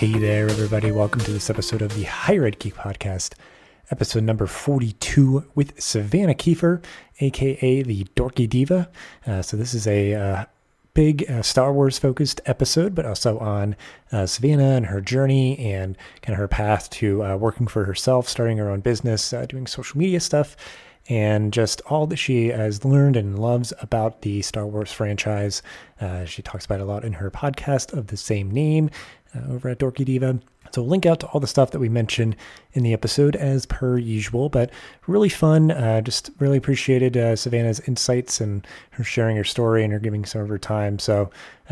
Hey there, everybody. Welcome to this episode of the Higher Ed Geek Podcast, episode number 42 with Savanna Kiefer, aka the Dorky Diva. So this is a big Star Wars focused episode, but also on Savanna and her journey and kind of her path to working for herself, starting her own business, doing social media stuff, and just all that she has learned and loves about the Star Wars franchise. She talks about it a lot in her podcast of the same name over at Dorky Diva. So we'll link out to all the stuff that we mentioned in the episode as per usual, but really fun. Just really appreciated Savanna's insights and her sharing her story and her giving some of her time. So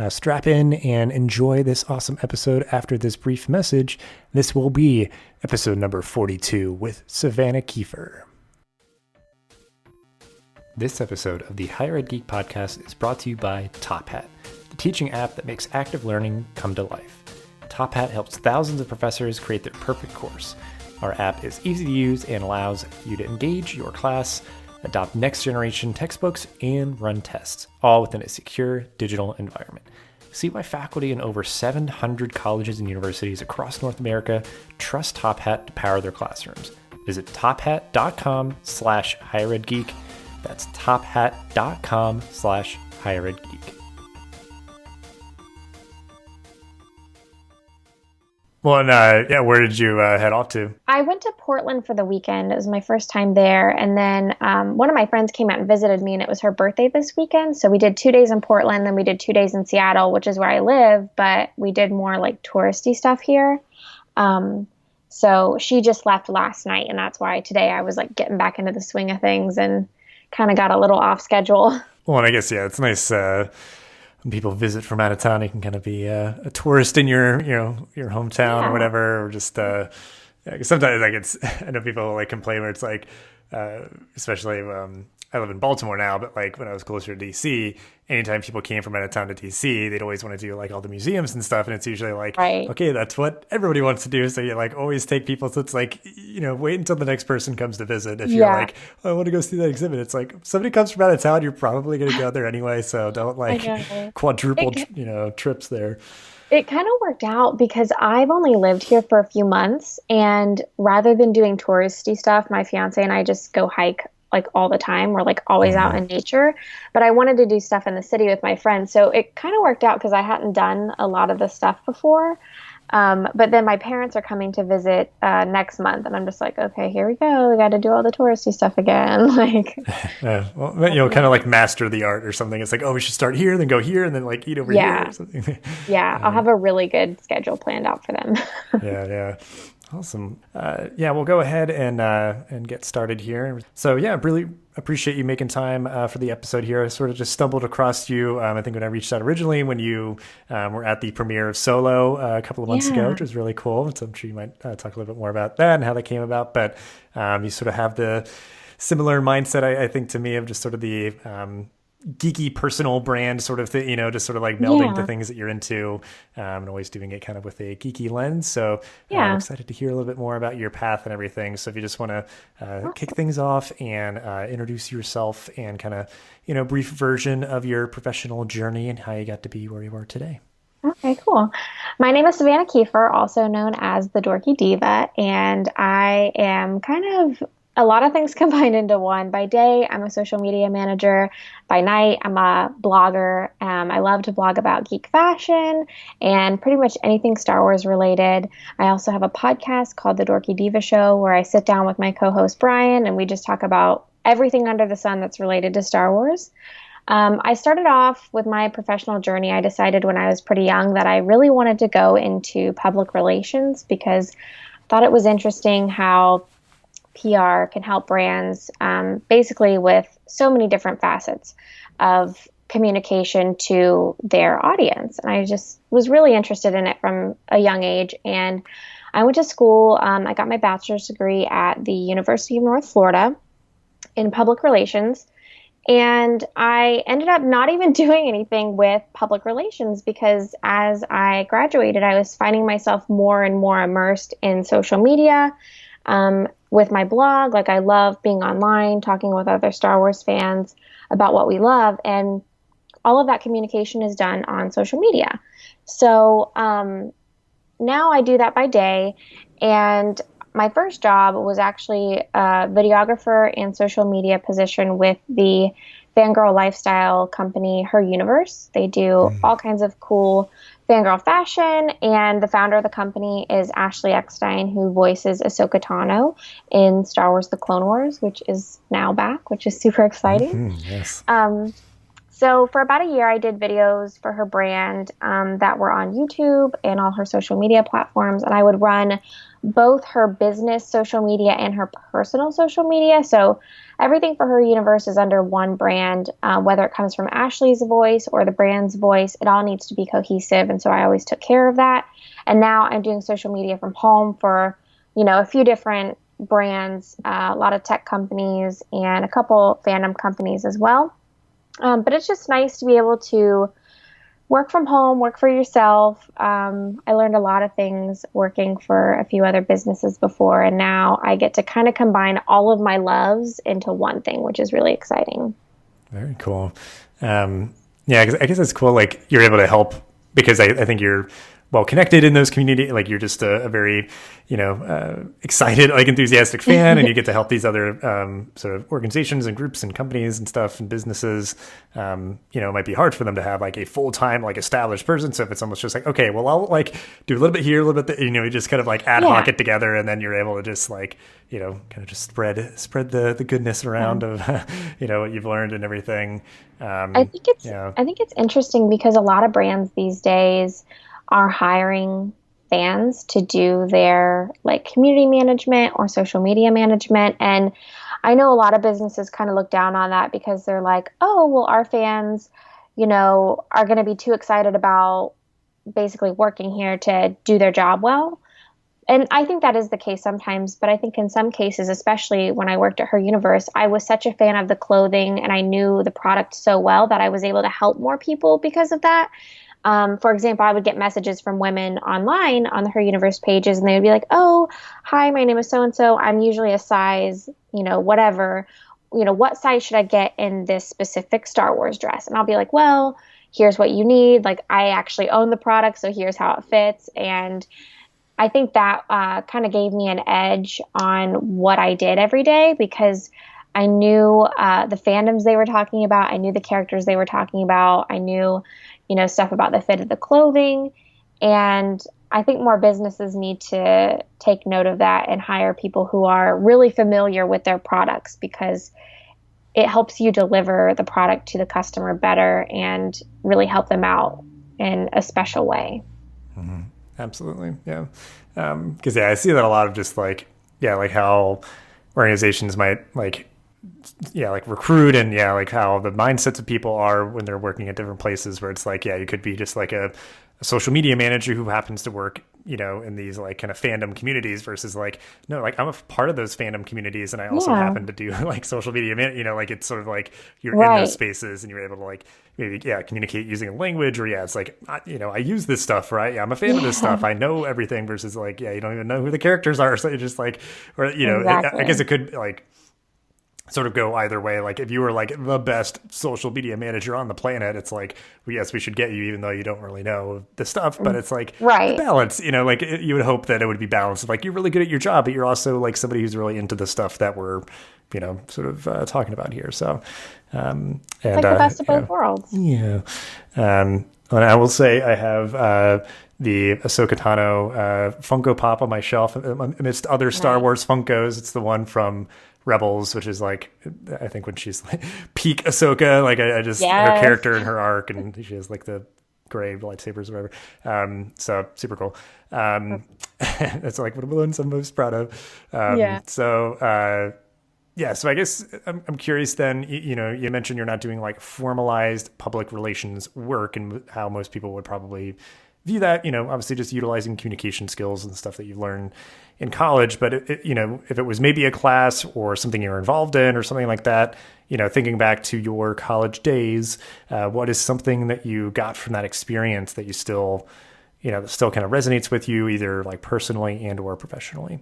strap in and enjoy this awesome episode after this brief message. This will be episode number 42 with Savanna Kiefer. This episode of the Higher Ed Geek Podcast is brought to you by Top Hat, the teaching app that makes active learning come to life. Top Hat helps thousands of professors create their perfect course. Our app is easy to use and allows you to engage your class, adopt next-generation textbooks, and run tests, all within a secure digital environment. See why faculty in over 700 colleges and universities across North America trust Top Hat to power their classrooms. Visit tophat.com/higheredgeek. That's tophat.com/higheredgeek. Well, and where did you head off to? I went to Portland for the weekend. It was my first time there. And then one of my friends came out and visited me, and it was her birthday this weekend. So we did 2 days in Portland, then we did 2 days in Seattle, which is where I live, but we did more like touristy stuff here. So she just left last night, and that's why today I was like getting back into the swing of things and kind of got a little off schedule. Well, and I guess, it's nice when people visit from out of town, you can kind of be a tourist in your hometown or whatever, or just, sometimes I know people like complain where it's like, especially, I live in Baltimore now, but like when I was closer to DC, anytime people came from out of town to DC, they'd always want to do like all the museums and stuff. And it's usually like, okay, that's what everybody wants to do. So you like always take people. So it's like, wait until the next person comes to visit. If you're like, oh, I want to go see that exhibit. It's like, if somebody comes from out of town, you're probably going to go there anyway. So don't like quadruple, trips there. It kind of worked out because I've only lived here for a few months. And rather than doing touristy stuff, my fiance and I just go hike like all the time. We're like always out in nature, but I wanted to do stuff in the city with my friends. So it kind of worked out because I hadn't done a lot of this stuff before. But then my parents are coming to visit next month, and I'm just like, okay, here we go. We got to do all the touristy stuff again. Like, well, kind of like master the art or something. It's like, oh, we should start here, then go here, and then like eat over here or something. I'll have a really good schedule planned out for them. Yeah. Awesome. We'll go ahead and get started here. So really appreciate you making time for the episode here. I sort of just stumbled across you. I think when I reached out originally when you were at the premiere of Solo a couple of months ago, which was really cool. So I'm sure you might talk a little bit more about that and how that came about. But you sort of have the similar mindset, I think, to me of just sort of the geeky personal brand sort of thing, just sort of like melding the things that you're into and always doing it kind of with a geeky lens. So I'm excited to hear a little bit more about your path and everything. So if you just want to kick things off and introduce yourself and kind of, brief version of your professional journey and how you got to be where you are today. Okay, cool. My name is Savanna Kiefer, also known as the Dorky Diva, and I am kind of a lot of things combined into one. By day, I'm a social media manager. By night, I'm a blogger. I love to blog about geek fashion and pretty much anything Star Wars related. I also have a podcast called The Dorky Diva Show where I sit down with my co-host Brian and we just talk about everything under the sun that's related to Star Wars. I started off with my professional journey. I decided when I was pretty young that I really wanted to go into public relations because I thought it was interesting how PR can help brands basically with so many different facets of communication to their audience. And I just was really interested in it from a young age. And I went to school. I got my bachelor's degree at the University of North Florida in public relations. And I ended up not even doing anything with public relations because as I graduated, I was finding myself more and more immersed in social media. With my blog, like I love being online, talking with other Star Wars fans about what we love, and all of that communication is done on social media. So now I do that by day. And my first job was actually a videographer and social media position with the fangirl lifestyle company, Her Universe. They do all kinds of cool fangirl fashion, and the founder of the company is Ashley Eckstein, who voices Ahsoka Tano in Star Wars: The Clone Wars, which is now back, which is super exciting. Yes. So for about a year, I did videos for her brand that were on YouTube and all her social media platforms. And I would run both her business social media and her personal social media. So everything for Her Universe is under one brand, whether it comes from Ashley's voice or the brand's voice. It all needs to be cohesive. And so I always took care of that. And now I'm doing social media from home for, a few different brands, a lot of tech companies and a couple fandom companies as well. But it's just nice to be able to work from home, work for yourself. I learned a lot of things working for a few other businesses before, and now I get to kind of combine all of my loves into one thing, which is really exciting. Very cool. Yeah, 'cause I guess it's cool. Like you're able to help because I think you're well connected in those community. Like you're just a very, excited, like enthusiastic fan, and you get to help these other sort of organizations and groups and companies and stuff and businesses. It might be hard for them to have like a full-time, like established person. So if it's almost just like, okay, well, I'll like do a little bit here, a little bit, you just kind of like ad hoc it together, and then you're able to just like, kind of just spread the goodness around of, what you've learned and everything. I think it's interesting because a lot of brands these days are hiring fans to do their like community management or social media management. And I know a lot of businesses kind of look down on that because they're like, oh, well, our fans, are going to be too excited about basically working here to do their job well. And I think that is the case sometimes, but I think in some cases, especially when I worked at Her Universe, I was such a fan of the clothing and I knew the product so well that I was able to help more people because of that. For example, I would get messages from women online on the Her Universe pages, and they would be like, oh, hi, my name is so-and-so. I'm usually a size, whatever. What size should I get in this specific Star Wars dress? And I'll be like, well, here's what you need. Like, I actually own the product, so here's how it fits. And I think that kind of gave me an edge on what I did every day because I knew the fandoms they were talking about. I knew the characters they were talking about. I knew stuff about the fit of the clothing. And I think more businesses need to take note of that and hire people who are really familiar with their products because it helps you deliver the product to the customer better and really help them out in a special way. Mm-hmm. Absolutely. Yeah. Because I see that a lot of just like how organizations might like recruit and like how the mindsets of people are when they're working at different places where it's like, you could be just like a social media manager who happens to work, in these like kind of fandom communities versus like, no, like I'm a part of those fandom communities and I also happen to do like social media, like it's sort of like you're in those spaces and you're able to like maybe, communicate using a language or it's like, I use this stuff, right? Yeah, I'm a fan of this stuff. I know everything versus like, you don't even know who the characters are. So you're just like, or, Exactly. I guess it could like, sort of go either way. Like if you were like the best social media manager on the planet, it's like, well, yes, we should get you even though you don't really know the stuff, but it's like the balance, like you would hope that it would be balanced. Like you're really good at your job, but you're also like somebody who's really into the stuff that we're, sort of talking about here. So, and like the best of both worlds. Yeah. And I will say I have, the Ahsoka Tano Funko Pop on my shelf amidst other Star Wars Funkos. It's the one from Rebels, which is like, I think when she's like peak Ahsoka, like I just, her character and her arc, and she has like the gray lightsabers or whatever. So super cool. That's like one of the ones I'm most proud of. So I guess I'm curious then, you mentioned you're not doing like formalized public relations work and how most people would probably view that, obviously just utilizing communication skills and stuff that you've learned in college. But, if it was maybe a class or something you're involved in or something like that, thinking back to your college days, what is something that you got from that experience that you still, that still kind of resonates with you either like personally and or professionally?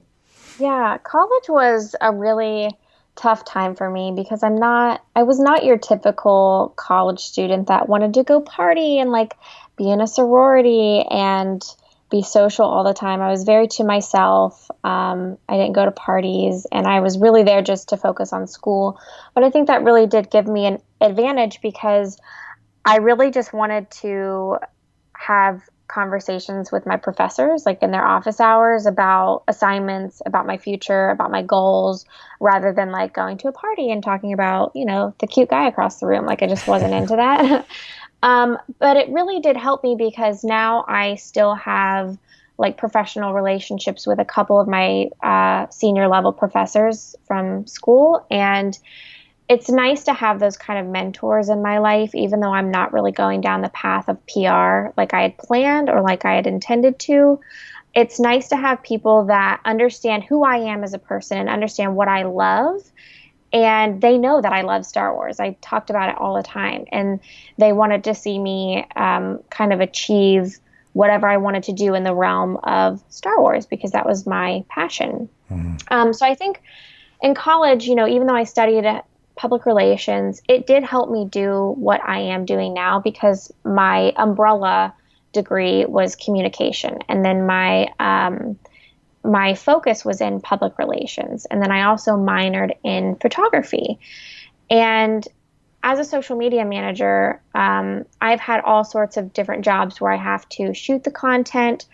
Yeah, college was a really tough time for me because I was not your typical college student that wanted to go party and like be in a sorority and be social all the time. I was very to myself. I didn't go to parties, and I was really there just to focus on school. But I think that really did give me an advantage because I really just wanted to have conversations with my professors, like in their office hours, about assignments, about my future, about my goals, rather than like going to a party and talking about, the cute guy across the room. Like I just wasn't into that. But it really did help me because now I still have like professional relationships with a couple of my senior level professors from school. And it's nice to have those kind of mentors in my life, even though I'm not really going down the path of PR like I had planned or like I had intended to. It's nice to have people that understand who I am as a person and understand what I love. And they know that I love Star Wars. I talked about it all the time. And they wanted to see me kind of achieve whatever I wanted to do in the realm of Star Wars because that was my passion. So I think in college, even though I studied public relations, it did help me do what I am doing now because my umbrella degree was communication. And then my focus was in public relations. And then I also minored in photography. And as a social media manager, I've had all sorts of different jobs where I have to shoot the content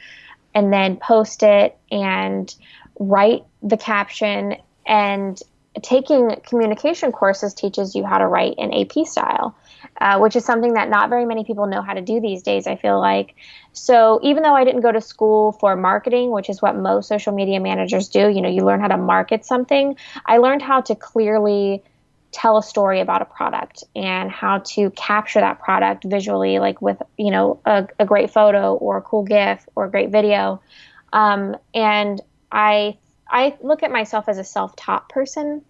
and then post it and write the caption. And taking communication courses teaches you how to write in AP style, which is something that not very many people know how to do these days, I feel like. So even though I didn't go to school for marketing, which is what most social media managers do, you learn how to market something, I learned how to clearly tell a story about a product and how to capture that product visually, like with, a great photo or a cool GIF or a great video. And I look at myself as a self-taught person.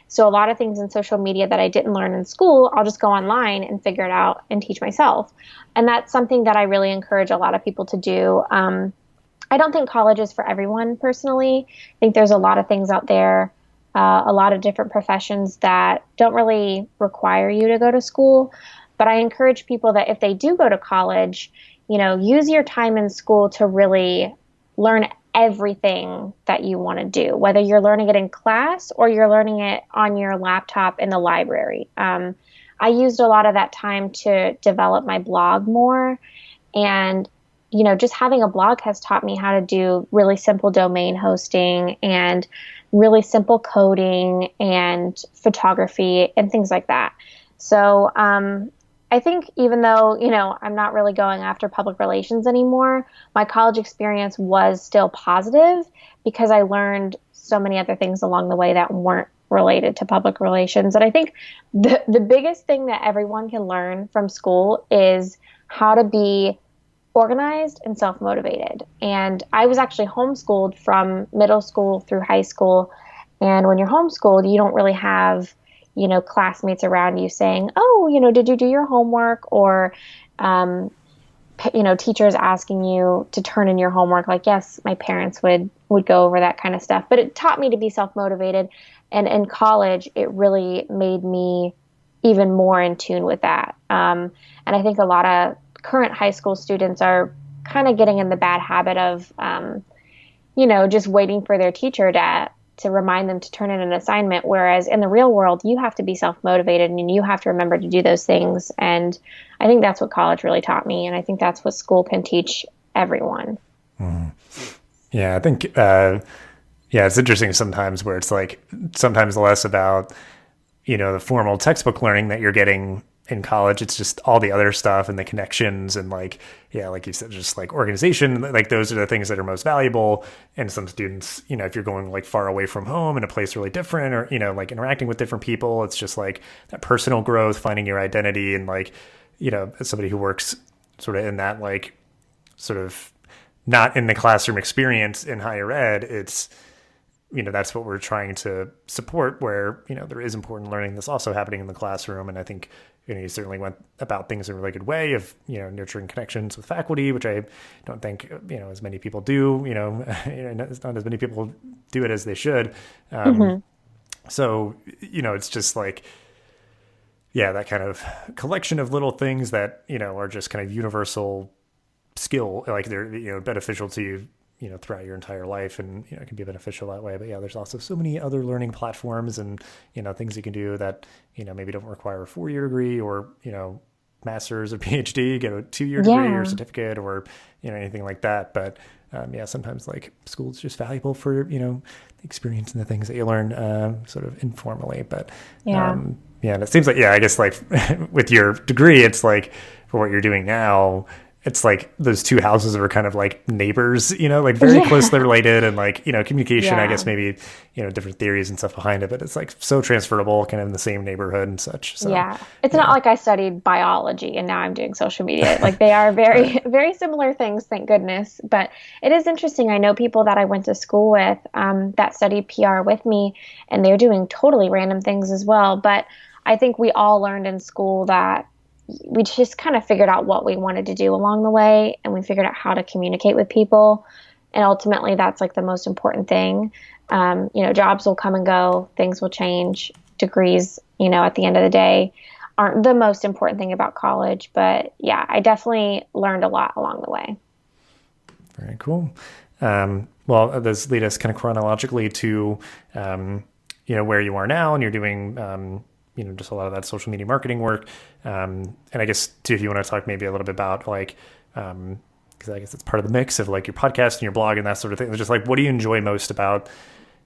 So a lot of things in social media that I didn't learn in school, I'll just go online and figure it out and teach myself. And that's something that I really encourage a lot of people to do. I don't think college is for everyone personally. I think there's a lot of things out there, a lot of different professions that don't really require you to go to school. But I encourage people that if they do go to college, use your time in school to really learn everything that you want to do, whether you're learning it in class or you're learning it on your laptop in the library. I used a lot of that time to develop my blog more. And, just having a blog has taught me how to do really simple domain hosting and really simple coding and photography and things like that. So, I think even though, I'm not really going after public relations anymore, my college experience was still positive because I learned so many other things along the way that weren't related to public relations. And I think the biggest thing that everyone can learn from school is how to be organized and self-motivated. And I was actually homeschooled from middle school through high school. And when you're homeschooled, you don't really have classmates around you saying, oh, did you do your homework? Or, teachers asking you to turn in your homework. Like, yes, my parents would go over that kind of stuff, but it taught me to be self-motivated. And in college, it really made me even more in tune with that. And I think a lot of current high school students are kind of getting in the bad habit of, just waiting for their teacher to remind them to turn in an assignment. Whereas in the real world, you have to be self-motivated and you have to remember to do those things. And I think that's what college really taught me. And I think that's what school can teach everyone. Yeah, I think, it's interesting sometimes where it's like sometimes less about, the formal textbook learning that you're getting in college. It's just all the other stuff and the connections and like you said, just like organization, like those are the things that are most valuable. And some students, if you're going like far away from home in a place really different or, like interacting with different people, it's just like that personal growth, finding your identity. And like, as somebody who works sort of in that, like sort of not in the classroom experience in higher ed, it's, that's what we're trying to support where, there is important learning that's also happening in the classroom. And I think, you certainly went about things in a really good way of, nurturing connections with faculty, which I don't think, as many people do, not as many people do it as they should. So, it's just like, that kind of collection of little things that, are just kind of universal skill, like they're, beneficial to you, throughout your entire life, and, it can be beneficial that way. But yeah, there's also so many other learning platforms and, things you can do that, maybe don't require a 4-year degree or, master's or PhD, get a 2-year degree or certificate or, anything like that. But sometimes like school is just valuable for, the experience and the things that you learn sort of informally. But and it seems like, I guess like with your degree, it's like for what you're doing now, it's like those two houses are kind of like neighbors, like very closely related, and like, communication, I guess maybe, different theories and stuff behind it, but it's like so transferable kind of in the same neighborhood and such. So, it's not like I studied biology and now I'm doing social media. Like they are very, very similar things, thank goodness. But it is interesting. I know people that I went to school with that studied PR with me, and they're doing totally random things as well. But I think we all learned in school that we just kind of figured out what we wanted to do along the way, and we figured out how to communicate with people. And ultimately that's like the most important thing. Jobs will come and go, things will change, degrees, at the end of the day aren't the most important thing about college. But yeah, I definitely learned a lot along the way. Very cool. Well, this lead us kind of chronologically to, where you are now, and you're doing, just a lot of that social media marketing work. And I guess too, if you want to talk maybe a little bit about like, because I guess it's part of the mix of like your podcast and your blog and that sort of thing. It's just like, what do you enjoy most about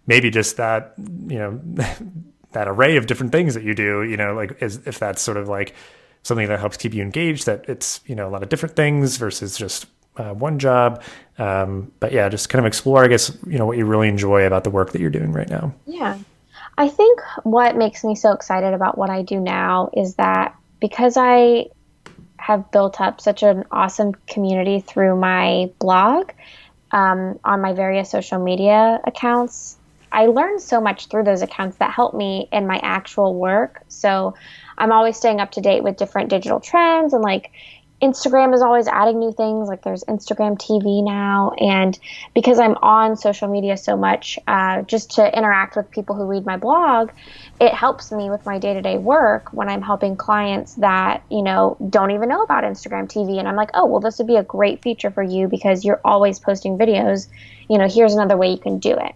maybe just that, that array of different things that you do, like if that's sort of like something that helps keep you engaged, that it's, a lot of different things versus just one job. But yeah, just kind of explore, I guess, what you really enjoy about the work that you're doing right now. Yeah. I think what makes me so excited about what I do now is that because I have built up such an awesome community through my blog, on my various social media accounts, I learned so much through those accounts that help me in my actual work. So I'm always staying up to date with different digital trends, and like Instagram is always adding new things. Like there's Instagram TV now. And because I'm on social media so much, just to interact with people who read my blog, it helps me with my day-to-day work when I'm helping clients that, don't even know about Instagram TV. And I'm like, oh, well, this would be a great feature for you because you're always posting videos. Here's another way you can do it.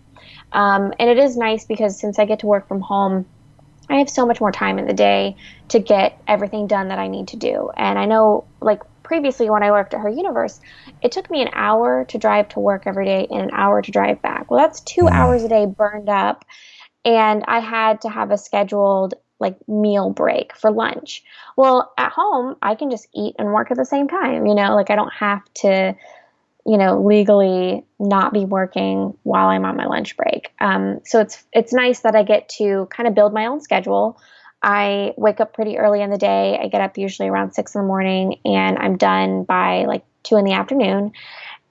And it is nice because since I get to work from home, I have so much more time in the day to get everything done that I need to do. And I know, like previously when I worked at Her Universe, it took me an hour to drive to work every day and an hour to drive back. Well, that's 2 hours a day burned up. And I had to have a scheduled like meal break for lunch. Well, at home, I can just eat and work at the same time, like I don't have to, legally not be working while I'm on my lunch break. So it's nice that I get to kind of build my own schedule. I wake up pretty early in the day. I get up usually around 6 in the morning, and I'm done by like 2 in the afternoon.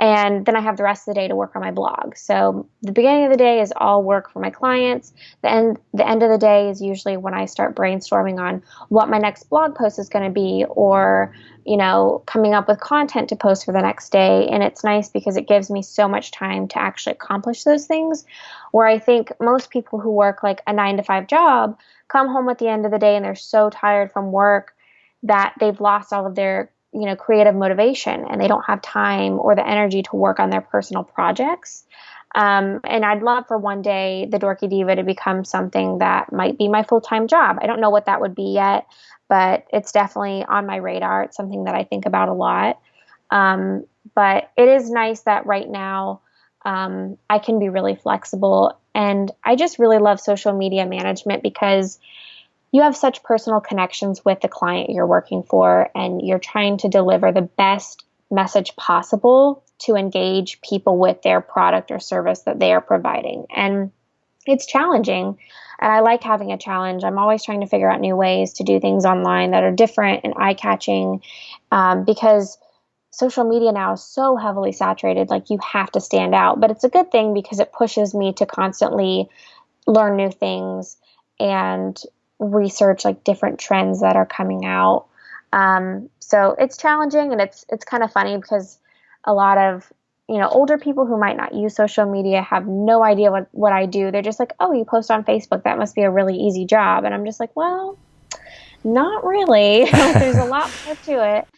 And then I have the rest of the day to work on my blog. So the beginning of the day is all work for my clients. The end of the day is usually when I start brainstorming on what my next blog post is going to be, or, coming up with content to post for the next day. And it's nice because it gives me so much time to actually accomplish those things, where I think most people who work like a 9-to-5 job come home at the end of the day and they're so tired from work that they've lost all of their creative motivation, and they don't have time or the energy to work on their personal projects. And I'd love for one day the Dorky Diva to become something that might be my full-time job. I don't know what that would be yet, but it's definitely on my radar. It's something that I think about a lot. But it is nice that right now I can be really flexible. And I just really love social media management because you have such personal connections with the client you're working for, and you're trying to deliver the best message possible to engage people with their product or service that they are providing. And it's challenging, and I like having a challenge. I'm always trying to figure out new ways to do things online that are different and eye-catching, because social media now is so heavily saturated, like you have to stand out. But it's a good thing because it pushes me to constantly learn new things and research like different trends that are coming out. So it's challenging, and it's kind of funny because a lot of, older people who might not use social media have no idea what I do. They're just like, oh, you post on Facebook. That must be a really easy job. And I'm just like, well, not really. There's a lot more to it.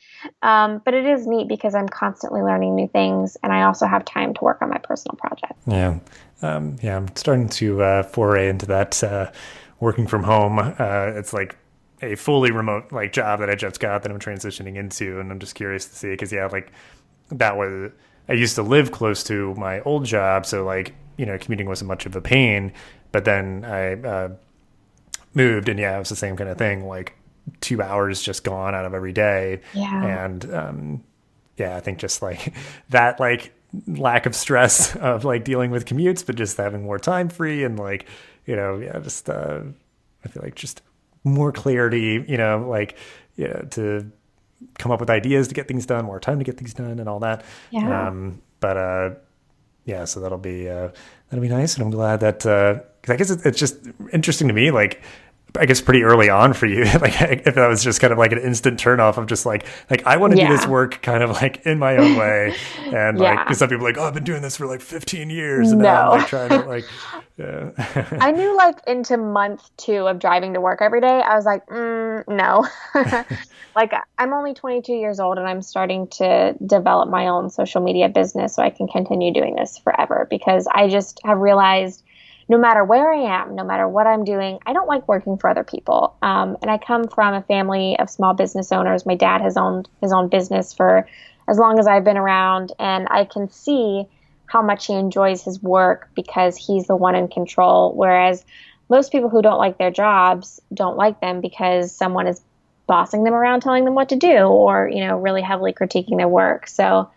But it is neat because I'm constantly learning new things, and I also have time to work on my personal projects. Yeah. Yeah, I'm starting to foray into that working from home. It's like a fully remote like job that I just got that I'm transitioning into, and I'm just curious to see because yeah, like that was I used to live close to my old job, so like commuting wasn't much of a pain. But then I moved, and yeah, it was the same kind of thing. Like 2 hours just gone out of every day, Yeah. and yeah, I think just like that like lack of stress of like dealing with commutes, but just having more time free and like yeah, just I feel like just more clarity, like to come up with ideas to get things done, more time to get things done, and all that. Yeah. But yeah, so that'll be nice, and I'm glad that because I guess it's just interesting to me, like. I guess pretty early on for you, like if that was just kind of like an instant turnoff of just like I want to do this work kind of like in my own way, and like because some people are like, oh, I've been doing this for like 15 years, and now I'm like trying to like. Yeah. I knew like into month 2 of driving to work every day, I was like, no. Like I'm only 22 years old, and I'm starting to develop my own social media business so I can continue doing this forever because I just have realized. No matter where I am, no matter what I'm doing, I don't like working for other people. And I come from a family of small business owners. My dad has owned his own business for as long as I've been around, and I can see how much he enjoys his work because he's the one in control. Whereas most people who don't like their jobs don't like them because someone is bossing them around, telling them what to do, or really heavily critiquing their work. So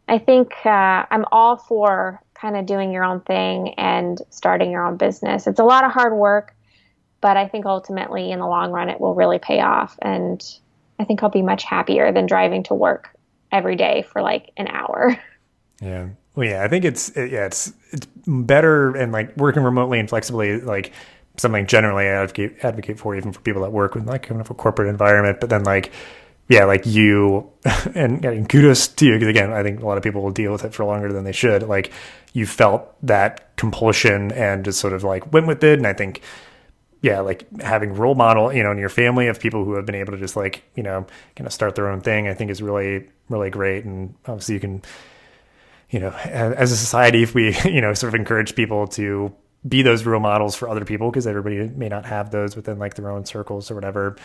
I think I'm all for kind of doing your own thing and starting your own business. It's a lot of hard work, but I think ultimately in the long run, it will really pay off. And I think I'll be much happier than driving to work every day for like an hour. Yeah. Well, yeah, I think it's better and like working remotely and flexibly, like something generally I advocate for even for people that work with like kind of a corporate environment, but then like, yeah, like you and kudos to you because again, I think a lot of people will deal with it for longer than they should. Like you felt that compulsion and just sort of like went with it. And I think, yeah, like having role model, in your family of people who have been able to just like, kind of start their own thing, I think is really, really great. And obviously you can, as a society, if we, sort of encourage people to be those role models for other people, because everybody may not have those within like their own circles or whatever,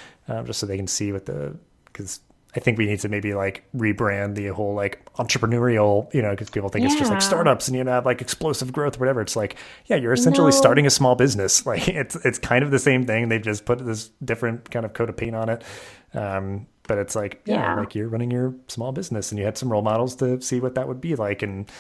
just so they can see because I think we need to maybe like rebrand the whole like entrepreneurial, because people think it's just like startups and have like explosive growth or whatever. It's like, yeah, you're essentially starting a small business. Like it's kind of the same thing. They've just put this different kind of coat of paint on it. But it's like, like you're running your small business and you had some role models to see what that would be like. And,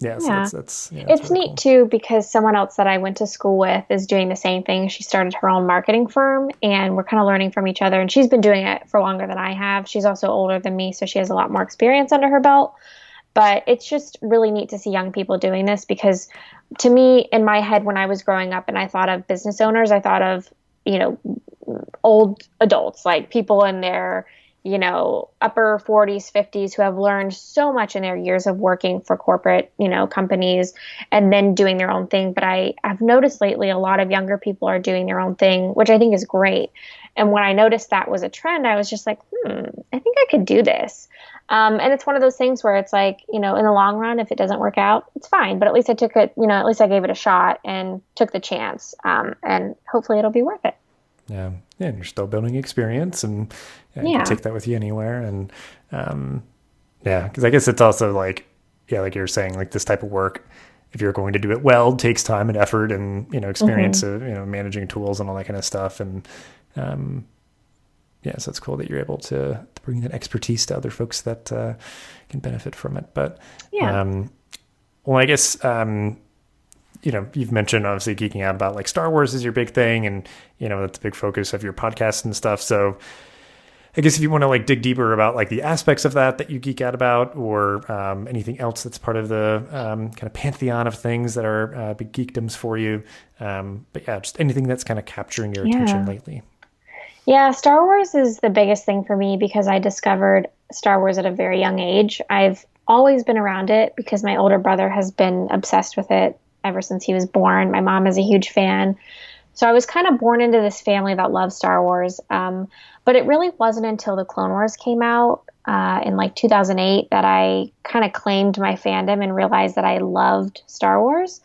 so that's it's really neat cool. too, because someone else that I went to school with is doing the same thing. She started her own marketing firm and we're kind of learning from each other, and she's been doing it for longer than I have. She's also older than me, so she has a lot more experience under her belt. But it's just really neat to see young people doing this because to me, in my head, when I was growing up and I thought of business owners, I thought of, old adults, like people in their upper 40s, 50s who have learned so much in their years of working for corporate, companies and then doing their own thing. But I've noticed lately a lot of younger people are doing their own thing, which I think is great. And when I noticed that was a trend, I was just like, I think I could do this. And it's one of those things where it's like, in the long run, if it doesn't work out, it's fine. But at least I took it, at least I gave it a shot and took the chance. And hopefully it'll be worth it. Yeah. And you're still building experience and you can take that with you anywhere. And, because I guess it's also like, like you're saying, like this type of work, if you're going to do it well, takes time and effort and, experience of, managing tools and all that kind of stuff. And, so it's cool that you're able to bring that expertise to other folks that, can benefit from it. But, well, I guess, you've mentioned obviously geeking out about like Star Wars is your big thing and, that's a big focus of your podcast and stuff. So I guess if you want to like dig deeper about like the aspects of that you geek out about or anything else that's part of the kind of pantheon of things that are big geekdoms for you. But just anything that's kind of capturing your attention lately. Yeah, Star Wars is the biggest thing for me because I discovered Star Wars at a very young age. I've always been around it because my older brother has been obsessed with it ever since he was born. My mom is a huge fan. So I was kind of born into this family that loves Star Wars. But it really wasn't until the Clone Wars came out in like 2008 that I kind of claimed my fandom and realized that I loved Star Wars.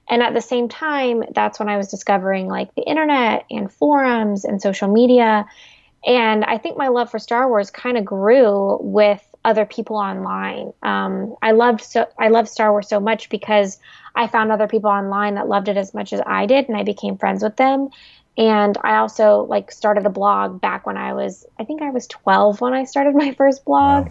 And at the same time, that's when I was discovering like the internet and forums and social media. And I think my love for Star Wars kind of grew with other people online. I loved Star Wars so much because I found other people online that loved it as much as I did, and I became friends with them. And I also like started a blog back when I think I was 12 when I started my first blog.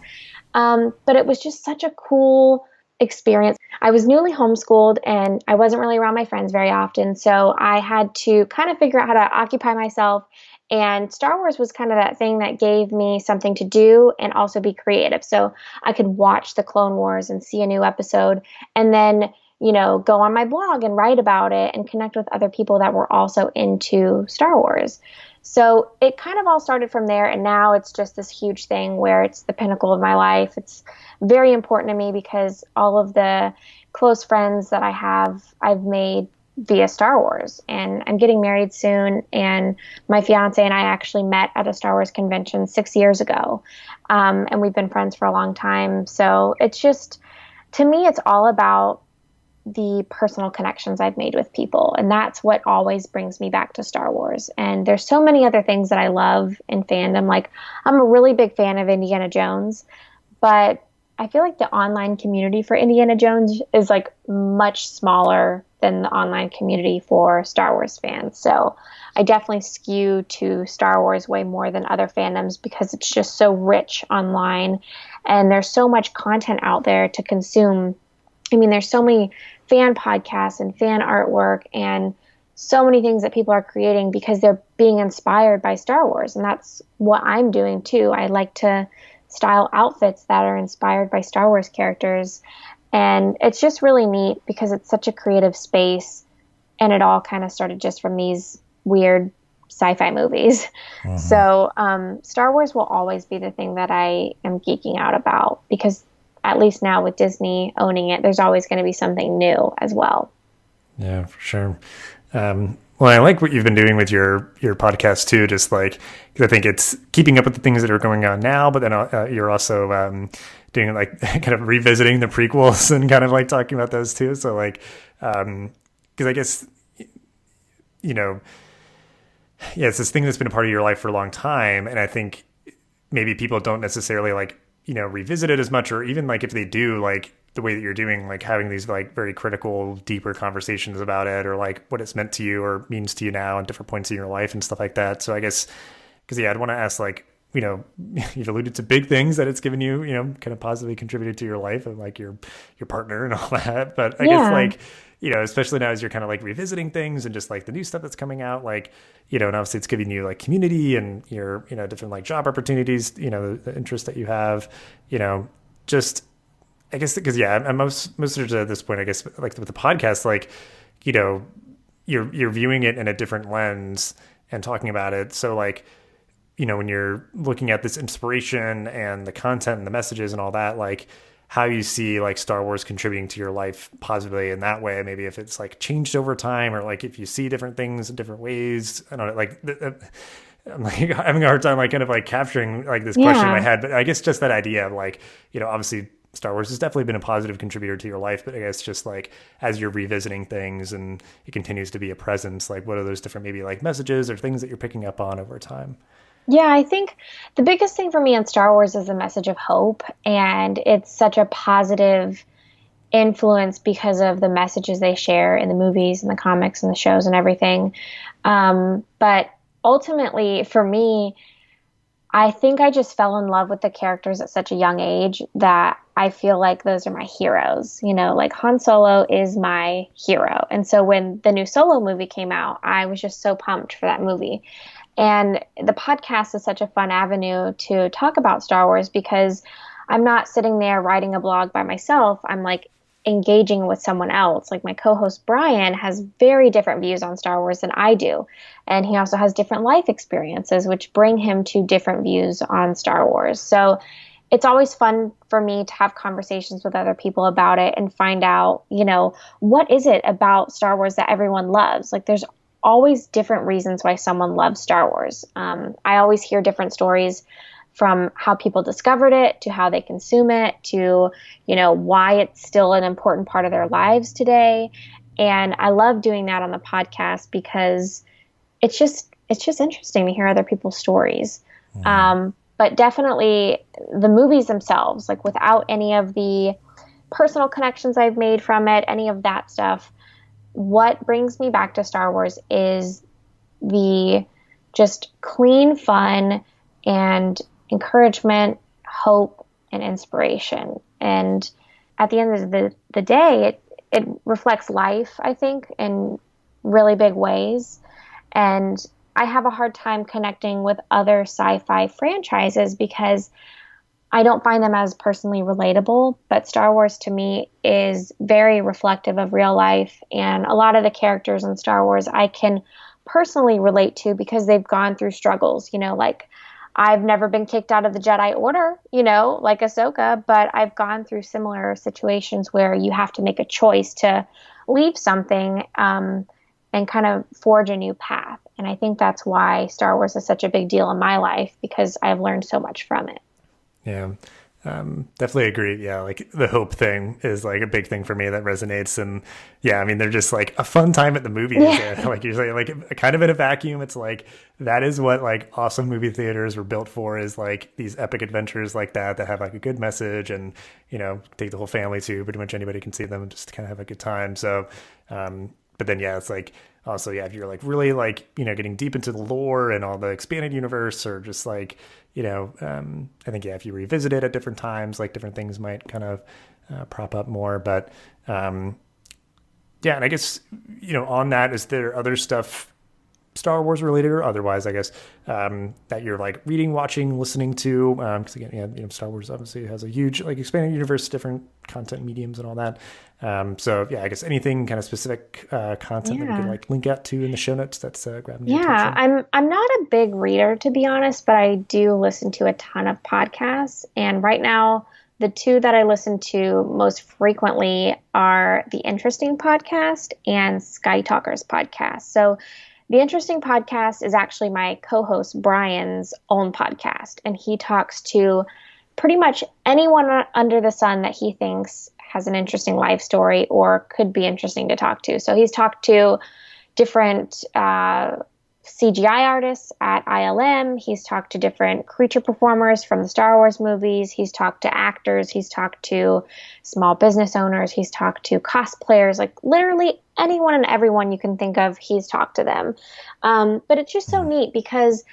Wow. But it was just such a cool experience. I was newly homeschooled and I wasn't really around my friends very often. So I had to kind of figure out how to occupy myself. And Star Wars was kind of that thing that gave me something to do and also be creative. So I could watch the Clone Wars and see a new episode and then, go on my blog and write about it and connect with other people that were also into Star Wars. So it kind of all started from there, and now it's just this huge thing where it's the pinnacle of my life. It's very important to me because all of the close friends that I've made via Star Wars. And I'm getting married soon, and my fiance and I actually met at a Star Wars convention 6 years ago. And we've been friends for a long time. So it's just, to me, it's all about the personal connections I've made with people. And that's what always brings me back to Star Wars. And there's so many other things that I love in fandom. Like, I'm a really big fan of Indiana Jones, but I feel like the online community for Indiana Jones is like much smaller than the online community for Star Wars fans. So I definitely skew to Star Wars way more than other fandoms because it's just so rich online and there's so much content out there to consume. I mean, there's so many fan podcasts and fan artwork and so many things that people are creating because they're being inspired by Star Wars. And that's what I'm doing too. I like to style outfits that are inspired by Star Wars characters. And it's just really neat because it's such a creative space. And it all kind of started just from these weird sci-fi movies. Mm-hmm. So Star Wars will always be the thing that I am geeking out about because at least now with Disney owning it, there's always going to be something new as well. Yeah, for sure. Well, I like what you've been doing with your podcast too, just like, because I think it's keeping up with the things that are going on now, but then you're also doing like kind of revisiting the prequels and kind of like talking about those too. So like, because I guess, yeah, it's this thing that's been a part of your life for a long time. And I think maybe people don't necessarily like, revisit it as much, or even like if they do, like the way that you're doing, like having these like very critical, deeper conversations about it, or like what it's meant to you or means to you now and different points in your life and stuff like that. So I guess, because I'd want to ask like, you've alluded to big things that it's given you, kind of positively contributed to your life and like your partner and all that. But I guess like, especially now as you're kind of like revisiting things and just like the new stuff that's coming out, like, and obviously it's giving you like community and your, different like job opportunities, the interest that you have, just, I guess, because I'm most at this point, I guess, like with the podcast, like, you're viewing it in a different lens and talking about it. So like, when you're looking at this inspiration and the content and the messages and all that, like how you see like Star Wars contributing to your life positively in that way, maybe if it's like changed over time or like if you see different things in different ways. I don't know, like I'm like having a hard time like kind of like capturing like this question in my head, but I guess just that idea of like, obviously Star Wars has definitely been a positive contributor to your life, but I guess just like as you're revisiting things and it continues to be a presence, like what are those different maybe like messages or things that you're picking up on over time? Yeah, I think the biggest thing for me in Star Wars is a message of hope, and it's such a positive influence because of the messages they share in the movies and the comics and the shows and everything. But ultimately, for me, I think I just fell in love with the characters at such a young age that I feel like those are my heroes. Like Han Solo is my hero. And so when the new Solo movie came out, I was just so pumped for that movie. And the podcast is such a fun avenue to talk about Star Wars because I'm not sitting there writing a blog by myself. I'm like engaging with someone else. Like my co-host Brian has very different views on Star Wars than I do. And he also has different life experiences, which bring him to different views on Star Wars. So it's always fun for me to have conversations with other people about it and find out, what is it about Star Wars that everyone loves? Like there's always different reasons why someone loves Star Wars. I always hear different stories from how people discovered it to how they consume it to, why it's still an important part of their lives today. And I love doing that on the podcast because it's just interesting to hear other people's stories. But definitely the movies themselves, like without any of the personal connections I've made from it, any of that stuff, what brings me back to Star Wars is the just clean fun and encouragement, hope, and inspiration. And at the end of the day, it reflects life, I think, in really big ways. And I have a hard time connecting with other sci-fi franchises because I don't find them as personally relatable, but Star Wars to me is very reflective of real life. And a lot of the characters in Star Wars I can personally relate to because they've gone through struggles, like I've never been kicked out of the Jedi Order, like Ahsoka, but I've gone through similar situations where you have to make a choice to leave something and kind of forge a new path. And I think that's why Star Wars is such a big deal in my life because I've learned so much from it. Yeah, definitely agree. Yeah, like the hope thing is like a big thing for me that resonates. And yeah, I mean, they're just like a fun time at the movies. Yeah. Like you're saying, like kind of in a vacuum, it's like that is what like awesome movie theaters were built for, is like these epic adventures like that have like a good message and, take the whole family to. Pretty much anybody can see them and just kind of have a good time. So, but then, yeah, it's like also, yeah, if you're like really like, getting deep into the lore and all the expanded universe or just like, I think, yeah, if you revisit it at different times, like different things might kind of prop up more. But yeah, and I guess, on that, is there other stuff Star Wars related or otherwise, I guess, that you're like reading, watching, listening to? Because again, yeah, Star Wars obviously has a huge like expanded universe, different content mediums and all that. So yeah, I guess anything kind of specific content that we could like link out to in the show notes that's grabbing your attention. I'm not a big reader, to be honest, but I do listen to a ton of podcasts. And right now, the two that I listen to most frequently are the Interesting Podcast and Sky Talkers Podcast. So the Interesting Podcast is actually my co-host Brian's own podcast, and he talks to pretty much anyone under the sun that he thinks has an interesting life story or could be interesting to talk to. So he's talked to different CGI artists at ILM. He's talked to different creature performers from the Star Wars movies. He's talked to actors. He's talked to small business owners. He's talked to cosplayers, like literally anyone and everyone you can think of, he's talked to them. But it's just so neat because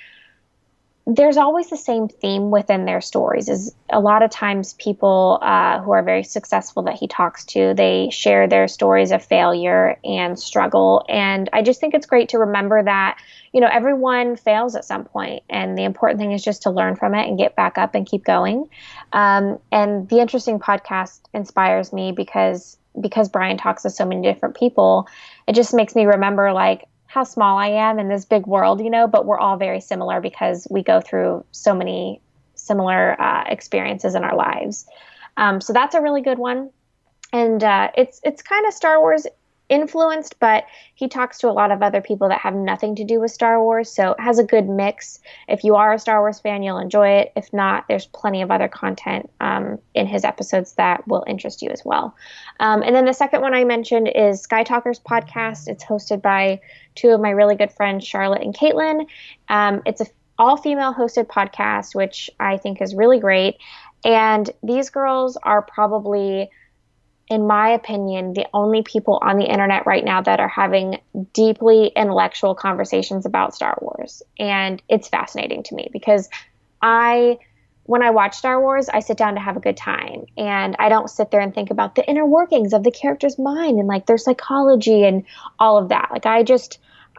there's always the same theme within their stories. Is a lot of times people who are very successful that he talks to, they share their stories of failure and struggle. And I just think it's great to remember that, everyone fails at some point, and the important thing is just to learn from it and get back up and keep going. And the Interesting Podcast inspires me because Brian talks to so many different people. It just makes me remember like how small I am in this big world, but we're all very similar because we go through so many similar experiences in our lives. So that's a really good one. And it's kind of Star Wars influenced, but he talks to a lot of other people that have nothing to do with Star Wars. So it has a good mix. If you are a Star Wars fan, you'll enjoy it. If not, there's plenty of other content in his episodes that will interest you as well. And then the second one I mentioned is Sky Talkers Podcast. It's hosted by two of my really good friends, Charlotte and Caitlin. It's a all-female hosted podcast, which I think is really great. And these girls are probably, in my opinion, the only people on the internet right now that are having deeply intellectual conversations about Star Wars. And it's fascinating to me because when I watch Star Wars, I sit down to have a good time. And I don't sit there and think about the inner workings of the character's mind and like their psychology and all of that. Like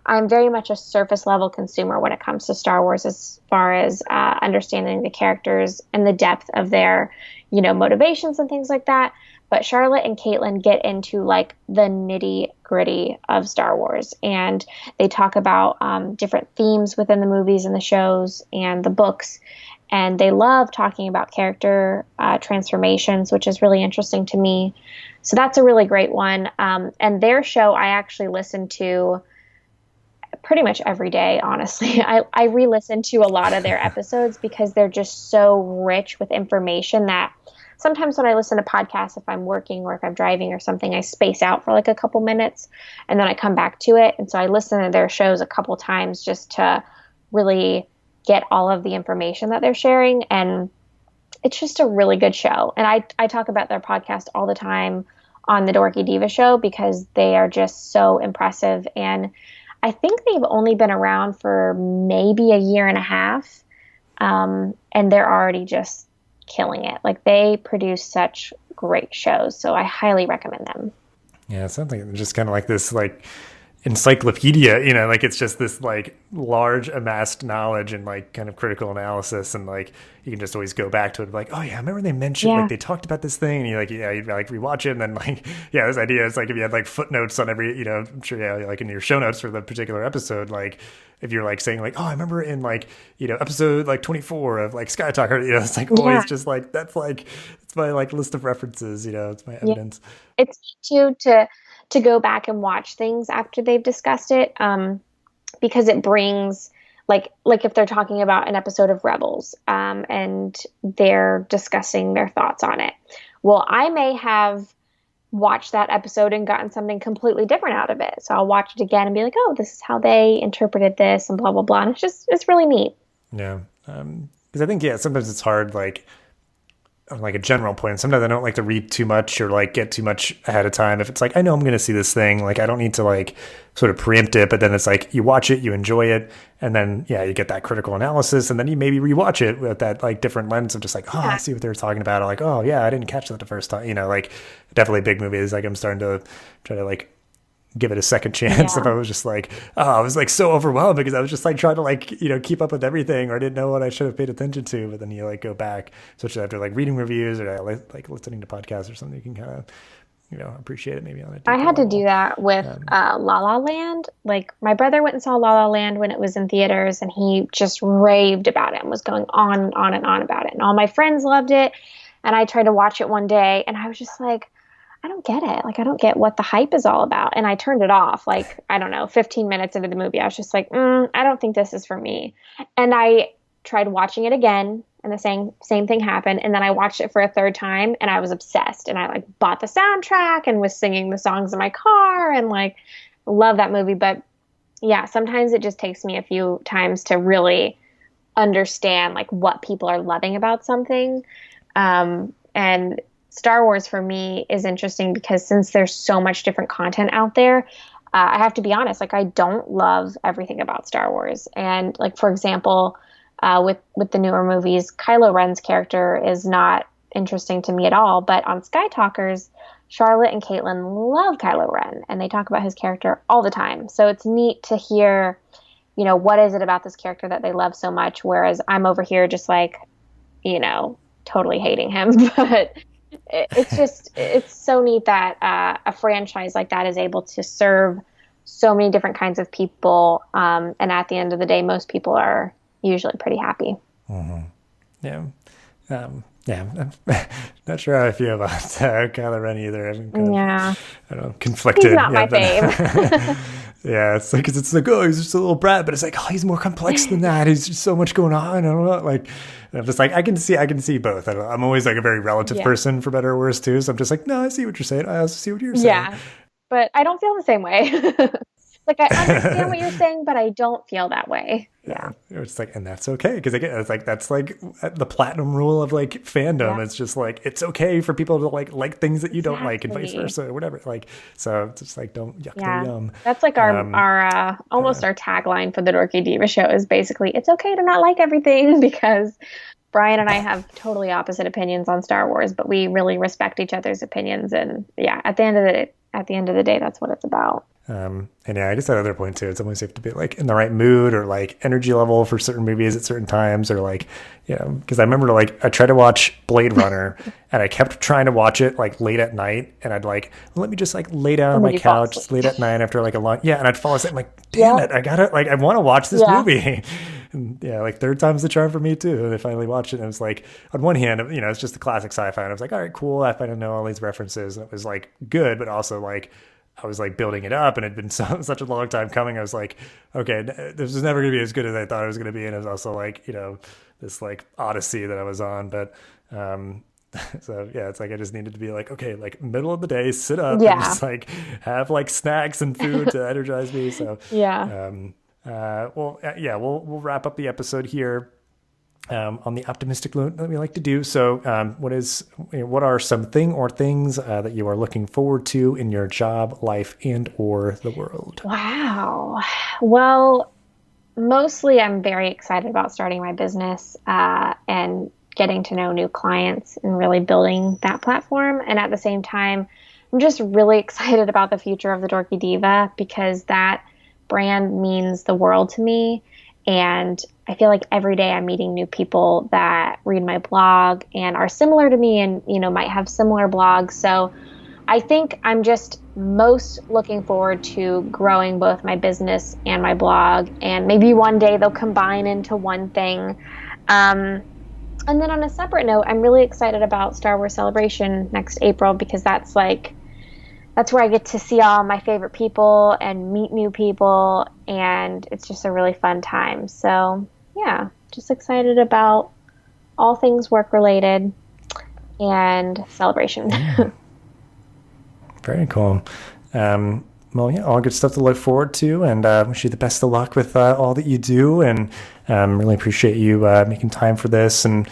I'm very much a surface level consumer when it comes to Star Wars, as far as understanding the characters and the depth of their, motivations and things like that. But Charlotte and Caitlin get into like the nitty gritty of Star Wars, and they talk about different themes within the movies and the shows and the books. And they love talking about character transformations, which is really interesting to me. So that's a really great one. And their show I actually listen to pretty much every day, honestly. I re-listen to a lot of their episodes because they're just so rich with information that sometimes when I listen to podcasts, if I'm working or if I'm driving or something, I space out for like a couple minutes and then I come back to it. And so I listen to their shows a couple times just to really get all of the information that they're sharing. And it's just a really good show. And I talk about their podcast all the time on the Dorky Diva show because they are just so impressive. And I think they've only been around for maybe a year and a half. And they're already just killing it. Like, they produce such great shows. So I highly recommend them. Yeah, it sounds like just kind of like this, like, encyclopedia, you know, like it's just this like large amassed knowledge and like kind of critical analysis, and like you can just always go back to it like, oh yeah, I remember they mentioned like they talked about this thing, and you're like, yeah, you like rewatch it, and then like, yeah, this idea is like if you had like footnotes on every, you know, I'm sure, yeah, like in your show notes for the particular episode, like if you're like saying like, oh, I remember in like, you know, episode like 24 of like Sky Talker, you know, it's like always just like, that's like, it's my like list of references, you know, it's my evidence. It's too to go back and watch things after they've discussed it, because it brings like if they're talking about an episode of Rebels, and they're discussing their thoughts on it. Well, I may have watched that episode and gotten something completely different out of it. So I'll watch it again and be like, oh, this is how they interpreted this and blah, blah, blah. And it's really neat. Yeah. Because I think, yeah, sometimes it's hard, like, on like a general point. Sometimes I don't like to read too much or like get too much ahead of time. If it's like, I know I'm going to see this thing, like I don't need to like sort of preempt it, but then it's like you watch it, you enjoy it. And then, yeah, you get that critical analysis, and then you maybe rewatch it with that like different lens of just like, oh, I see what they were talking about. Or like, oh yeah, I didn't catch that the first time, you know, like definitely big movies. Like I'm starting to try to like give it a second chance. If I was just like, oh, I was like so overwhelmed because I was just like trying to like, you know, keep up with everything, or I didn't know what I should have paid attention to. But then you like go back, especially after like reading reviews or like listening to podcasts or something, you can kind of, you know, appreciate it maybe on a I had to do that with La La Land. Like my brother went and saw La La Land when it was in theaters, and he just raved about it and was going on and on and on about it. And all my friends loved it. And I tried to watch it one day, and I was just like, I don't get it. Like, I don't get what the hype is all about. And I turned it off, like, I don't know, 15 minutes into the movie. I was just like, I don't think this is for me. And I tried watching it again, and the same thing happened. And then I watched it for a third time, and I was obsessed. And I like bought the soundtrack and was singing the songs in my car, and like, love that movie. But yeah, sometimes it just takes me a few times to really understand like what people are loving about something. And Star Wars for me is interesting because since there's so much different content out there, I have to be honest, like I don't love everything about Star Wars. And like, for example, with the newer movies, Kylo Ren's character is not interesting to me at all. But on Sky Talkers, Charlotte and Caitlin love Kylo Ren, and they talk about his character all the time. So it's neat to hear, you know, what is it about this character that they love so much? Whereas I'm over here just like, you know, totally hating him. But it's so neat that a franchise like that is able to serve so many different kinds of people. And at the end of the day, most people are usually pretty happy. Mm-hmm. Yeah. Yeah. I'm not sure how I feel about Kylo Ren either. I'm kind of, I don't know, conflicted. He's not my fave. Yeah, it's like, 'cause it's like, oh, he's just a little brat, but it's like, oh, he's more complex than that. He's just so much going on. I don't know. Like, I'm just like, I can see both. I'm always like a very relative person, for better or worse too. So I'm just like, no, I see what you're saying. I also see what you're saying. Yeah, but I don't feel the same way. Like, I understand what you're saying, but I don't feel that way. Yeah. It's like, and that's okay. Because again, it's like, that's like the platinum rule of like fandom. Yeah. It's just like, it's okay for people to like things that you don't like, and vice versa, or whatever. Like, so it's just like, don't yuck their yum. That's like our almost our tagline for the Dorky Diva show is basically, it's okay to not like everything, because Brian and I have totally opposite opinions on Star Wars, but we really respect each other's opinions. And yeah, at the end of the day, that's what it's about. And yeah, I guess that other point too, it's almost you have to be like in the right mood or like energy level for certain movies at certain times, or like, you know, because I remember like I tried to watch Blade Runner and I kept trying to watch it like late at night, and I'd like, well, let me just like lay down on my couch late at night after like a long, and I'd fall asleep. I'm like, damn it, I gotta, like, I want to watch this movie. And yeah, like third time's the charm for me too. And I finally watched it, and it was like, on one hand, you know, it's just the classic sci-fi, and I was like, all right, cool, I finally know all these references, and it was like good, but also like, I was like building it up and it'd been such a long time coming. I was like, okay, this is never going to be as good as I thought it was going to be. And it was also like, this like odyssey that I was on. But, so yeah, it's like, I just needed to be like, okay, like middle of the day, sit up and just like have like snacks and food to energize me. So, we'll wrap up the episode here. On the optimistic note that we like to do. So what are some things that you are looking forward to in your job, life, and or the world? Wow. Well, mostly I'm very excited about starting my business and getting to know new clients and really building that platform. And at the same time, I'm just really excited about the future of the Dorky Diva because that brand means the world to me. And I feel like every day I'm meeting new people that read my blog and are similar to me and, might have similar blogs. So I think I'm just most looking forward to growing both my business and my blog. And maybe one day they'll combine into one thing. And then on a separate note, I'm really excited about Star Wars Celebration next April because that's where I get to see all my favorite people and meet new people, and it's just a really fun time. So, yeah, just excited about all things work-related and celebration. Very cool. All good stuff to look forward to, and wish you the best of luck with all that you do, and really appreciate you making time for this and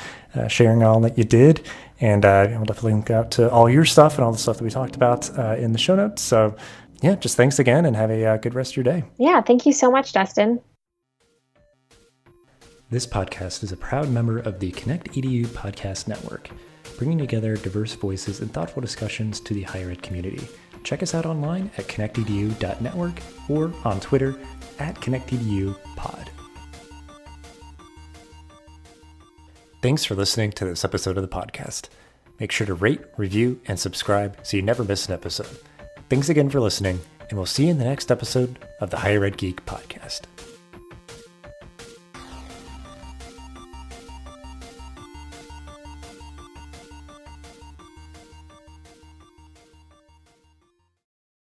sharing all that you did. And I'll definitely link out to all your stuff and all the stuff that we talked about in the show notes. So, yeah, just thanks again and have a good rest of your day. Yeah, thank you so much, Dustin. This podcast is a proud member of the Connect EDU podcast network, bringing together diverse voices and thoughtful discussions to the higher ed community. Check us out online at connectedu.network or on Twitter at connectedupod. Thanks for listening to this episode of the podcast. Make sure to rate, review, and subscribe so you never miss an episode. Thanks again for listening, and we'll see you in the next episode of the Higher Ed Geek Podcast.